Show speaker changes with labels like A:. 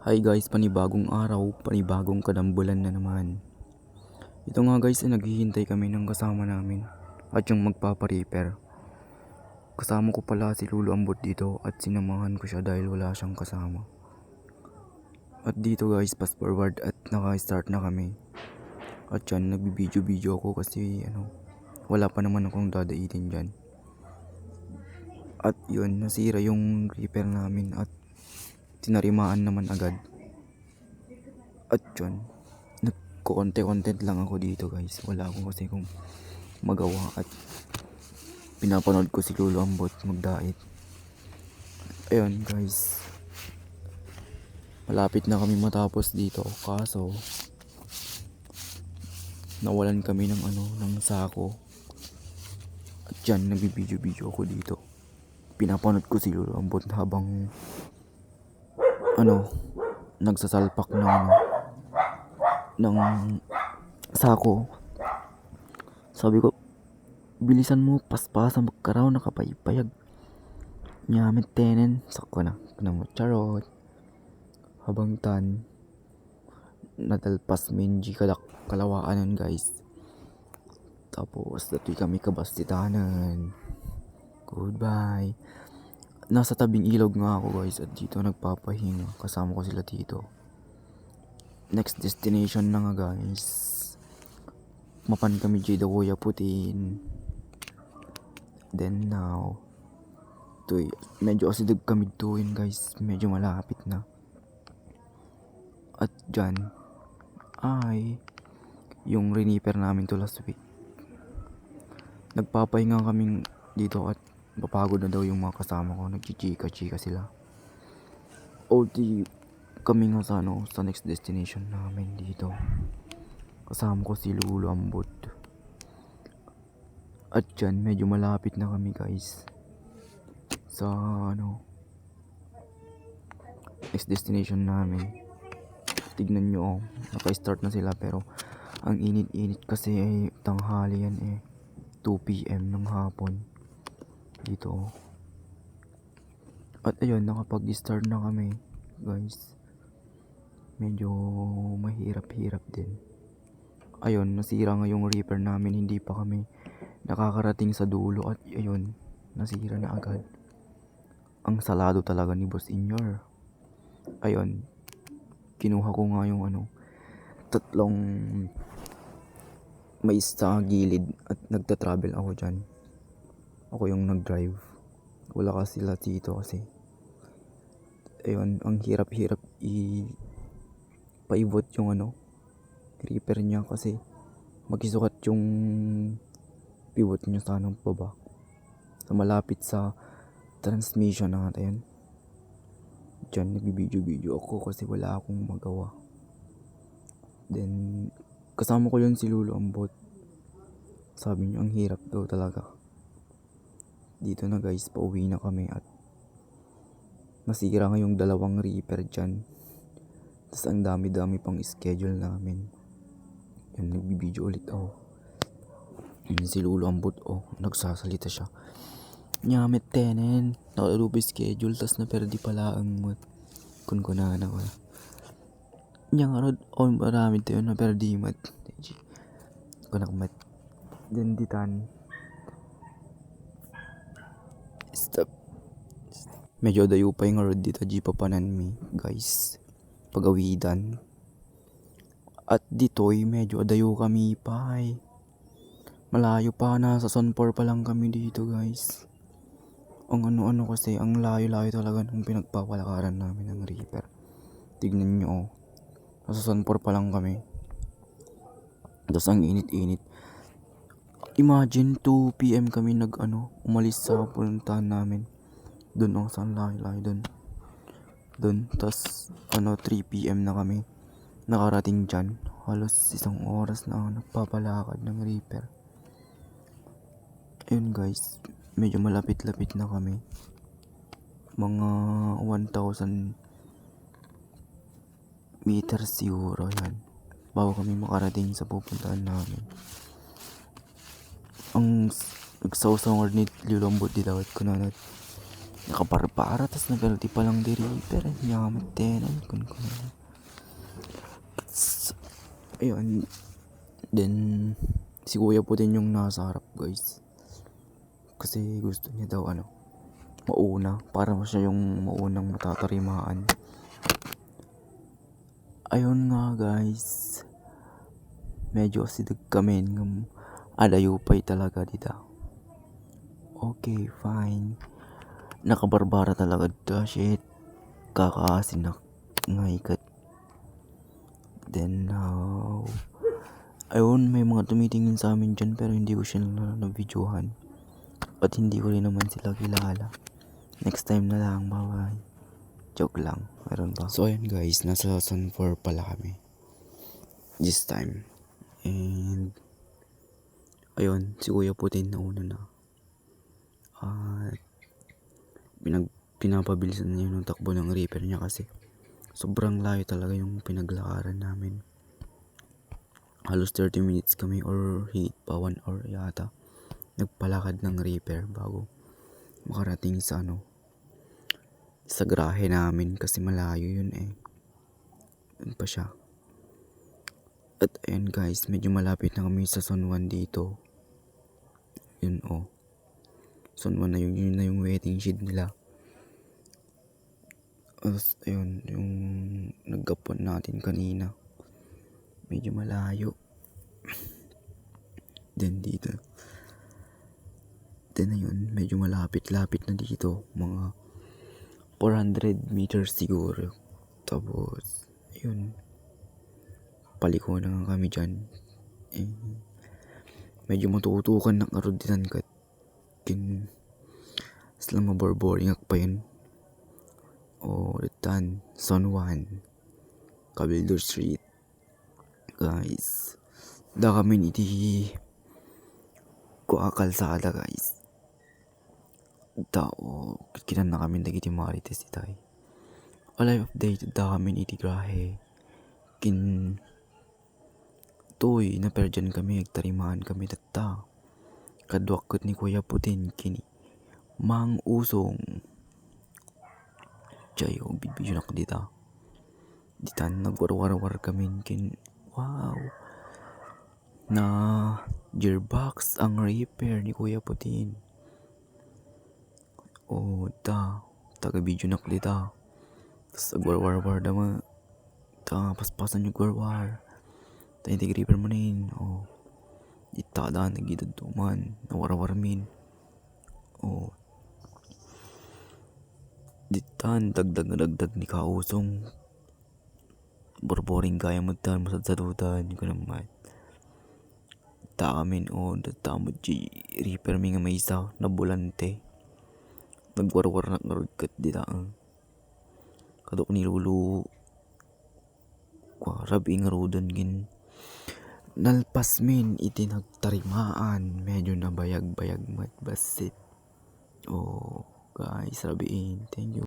A: Hi guys, panibagong araw, panibagong kadambulan na naman. Ito nga guys, naghihintay kami ng kasama namin at yung magpapa-repair. Kasama ko pala si Lulu Ambot dito at sinamahan ko siya dahil wala siyang kasama. At dito guys, fast forward at naka-start na kami. At yan, nagbibideo-video ako kasi wala pa naman akong dadaitin dyan. At yun, nasira yung repair namin at tinarimaan naman agad. At yun, nagko-content lang ako dito guys. Wala akong kasi kung magawa at pinapanood ko si Lulu Ambot magdait. Ayun guys, malapit na kami matapos dito kaso nawalan kami ng sako. At dyan, nagbibideo-video ako dito. Pinapanood ko si Lulu Ambot habang nagsasalpak ng sako. Sabi ko, bilisan mo, paspasan magkaraw, nakapaypayag. Nyamit tenen, sako na mo charot. Habang tan, natalpas minji kalawaanan guys. Tapos, datoy kami kabastitanan. Goodbye. Nasa tabing ilog nga ako guys at dito nagpapahinga. Kasama ko sila dito. Next destination na nga guys. Mapan kami Jada Kuya Putin. Then now, medyo asidag kami tuwin guys. Medyo malapit na. At dyan ay yung reniper namin to last week. Nagpapahinga kaming dito at mapagod na daw yung mga kasama ko. Nagchichika-chika sila. OT kami nga sa next destination namin dito. Kasama ko si Lulu Ambot. At dyan, medyo malapit na kami guys. Sa next destination namin. Tignan nyo, naka-start na sila pero ang init-init kasi ay tanghali yan 2 PM ng hapon dito. At ayun, nakapag-start na kami guys. Medyo mahirap-hirap din. Ayun, nasira nga yung reaper namin. Hindi pa kami nakakarating sa dulo. At ayun, nasira na agad. Ang salado talaga ni Boss Inyor. Ayun, kinuha ko nga yung tatlong may sa gilid at nagta-travel ako dyan. Ako yung nag-drive. Wala kasi sila dito kasi. Ayun, ang hirap-hirap paibot yung repair niya kasi magisukat yung pivot niya sa baba. Sa malapit sa transmission natin. Diyan nagbibideo-video ako kasi wala akong magawa. Then kasama ko yun si Lulu Ambot. Sabi niya ang hirap daw talaga. Dito na guys, pauwi na kami at nasira nga yung dalawang reaper dyan. Tapos ang dami-dami pang schedule namin. Yan, nagbibideo ulit ako. Yan si Lulu Ambot, nagsasalita siya. Nyamit tenen, nakalubi schedule, tas naperdi pala ang kunkunana ko. Yang arod, marami tayo naperdi mat. Kunakmat. Denditan. Stop. Medyo dayo pa yung road dito, papanan mi, guys. Pagawidan. At dito'y medyo dayo kami pa malayo pa, nasa Sonpor pa lang kami dito guys. Ang ano kasi, ang layo-layo talaga ng pinagpapalakaran namin ng reaper. Tignan nyo nasa Sonpor pa lang kami. Tapos ang init-init. Imagine 2 PM kami umalis sa puntahan namin. Doon sa layo-layo doon. Tapos 3 PM na kami nakarating dyan. Halos 1 oras na nagpapalakad ng reaper. Ayun guys, medyo malapit-lapit na kami. Mga 1,000 meters siguro yan bago kami makarating sa pupuntahan namin. Ang nagsaw-saw ni Lulu Ambot di dawat ko na nakaparpara tas nagalti pa lang di reaper. Yamat tenan kun Ayun. Then, si kuya po din yung nasa harap guys. Kasi gusto niya daw mauna. Para siya yung maunang matatarimaan. Ayun nga guys. Medyo asidag kami ng alayupay talaga dito. Okay, fine. Nakabarbara talaga dito. Shit. Kakasinak ngaikat. Then now, ayun, may mga tumitingin sa amin dyan pero hindi ko siya na-videohan. At hindi ko rin naman sila kilala. Next time na lang, bye-bye. Joke lang, meron ba? So ayun guys, nasa Sunflower pala kami. This time. And ayun, si Kuya Putin nauna na. At pinapabilisan niya yung takbo ng reaper niya kasi sobrang layo talaga yung pinaglakaran namin. Halos 30 minutes kami or higit pa 1 hour yata. Nagpalakad ng reaper bago makarating sa sa garahe namin kasi malayo yun eh. Yun pa siya. At ayun guys, medyo malapit na kami sa San Juan dito. Yun San Juan na yun na yung waiting shed nila. Tapos ayun, yung naggapon natin kanina. Medyo malayo. Then dito. Then ayun, medyo malapit-lapit na dito. Mga 400 meters siguro. Tapos, ayun. Paliko na nga kami dyan. Medyo matutukan ng aroditan kat. Sila maborboring pa yun. Ritan, San Juan, Cabildo Street. Guys, da kami iti kuakalsada guys. Kinan na kami dagiti marites itay. Alive update da kami iti grahe. Toy, naperjan kami, nagtarimaan kami data. Kadwakot ni Kuya Putin, kini Mang Usong. Jayo, bidbidyo na dita. Ditan, nagwarwar-war kami, wow. Na gearbox ang repair ni Kuya Putin. Taga-video na dita. Tapos nagwarwar-war dama. Paspasan yung warwar. Tayo repair mo na yun. Itada, nagidaduman. Nawar-war min. Ditan, dagdag ni Kausong. Borboring kaya mo tan, masadsadutan. Hindi ko naman. Tamin datamod di repair mi nga may isa na bulante. Nagwarwar na ngarudkat dita. Kadok ni Lulu. Rabi nga rodan gin. Nalpas min iti nagtarimaan. Medyo nabayag-bayag matbasit. Guys, rabiin. Thank you.